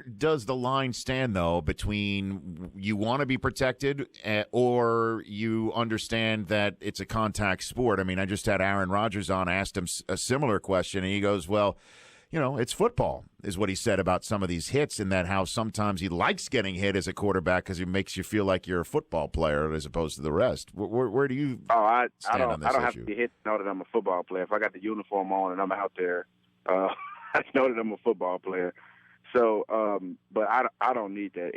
where does the line stand, though, between you want to be protected or you understand that it's a contact sport? I mean, I just had Aaron Rodgers on, asked him a similar question, and he goes, well, it's football, is what he said about some of these hits, and that how sometimes he likes getting hit as a quarterback because it makes you feel like you're a football player as opposed to the rest. Where do you stand on this issue? I don't have to be hit to know that I'm a football player. If I got the uniform on and I'm out there, I know that I'm a football player. So, but I don't need that.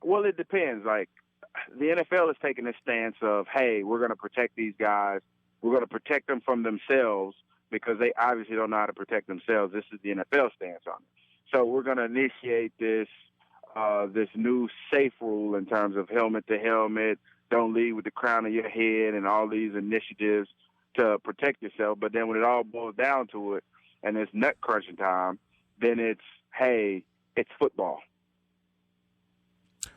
Well, it depends. Like, the NFL is taking this stance of, hey, we're going to protect these guys. We're going to protect them from themselves, because they obviously don't know how to protect themselves. This is the NFL stance on it. So we're going to initiate this new safe rule in terms of helmet to helmet, don't lead with the crown of your head, and all these initiatives to protect yourself. But then when it all boils down to it and it's nut crunching time, then it's, hey, it's football.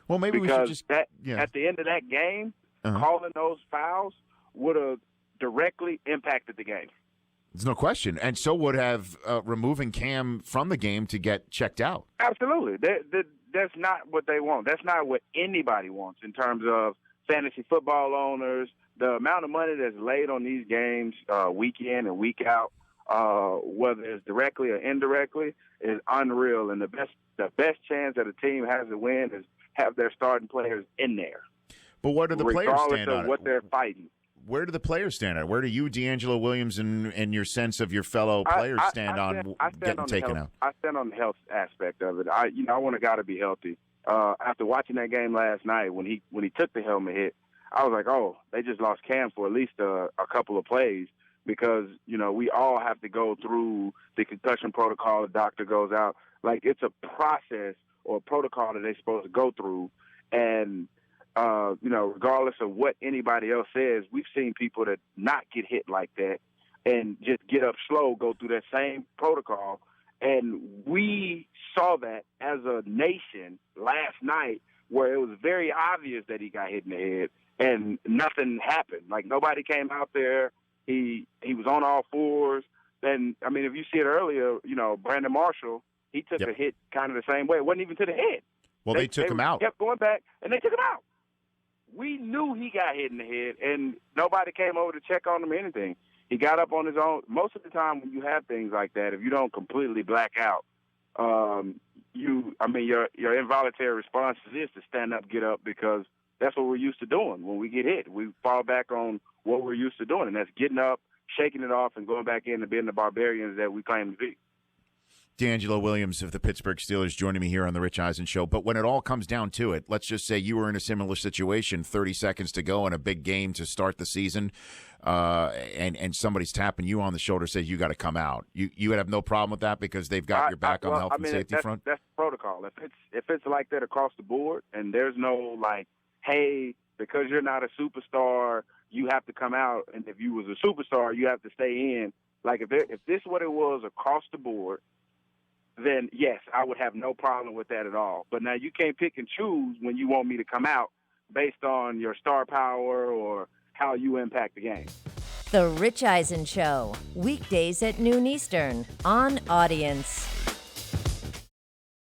Well, maybe because we should just at the end of that game, calling those fouls would have directly impacted the game. There's no question. And so would have removing Cam from the game to get checked out. Absolutely. That's not what they want. That's not what anybody wants in terms of fantasy football owners. The amount of money that's laid on these games week in and week out, whether it's directly or indirectly, is unreal. And the best chance that a team has to win is have their starting players in there. But where do the players stand on it? Regardless of what they're fighting. Where do the players stand on it? Where do you, DeAngelo Williams, and your sense of your fellow players stand on getting taken out? I stand on the health aspect of it. I want a guy to be healthy. After watching that game last night, when he took the helmet hit, I was like, oh, they just lost Cam for at least a couple of plays, because we all have to go through the concussion protocol. The doctor goes out. Like, it's a process or a protocol that they're supposed to go through, and regardless of what anybody else says, we've seen people that not get hit like that and just get up slow, go through that same protocol. And we saw that as a nation last night, where it was very obvious that he got hit in the head and nothing happened. Like, nobody came out there. He was on all fours. And, I mean, if you see it earlier, Brandon Marshall, he took a hit kind of the same way. It wasn't even to the head. Well, they took him out. Kept going back, and they took him out. We knew he got hit in the head, and nobody came over to check on him or anything. He got up on his own. Most of the time when you have things like that, if you don't completely black out, your involuntary response is to stand up, get up, because that's what we're used to doing when we get hit. We fall back on what we're used to doing, and that's getting up, shaking it off, and going back in and being the barbarians that we claim to be. DeAngelo Williams of the Pittsburgh Steelers joining me here on the Rich Eisen Show. But when it all comes down to it, let's just say you were in a similar situation, 30 seconds to go in a big game to start the season, and somebody's tapping you on the shoulder, says you got to come out. You would have no problem with that because they've got your back on the health and safety front? That's the protocol. If it's like that across the board, and there's no, like, hey, because you're not a superstar, you have to come out, and if you was a superstar, you have to stay in. Like, if this is what it was across the board, then yes, I would have no problem with that at all. But now you can't pick and choose when you want me to come out based on your star power or how you impact the game. The Rich Eisen Show, weekdays at noon Eastern on Audience.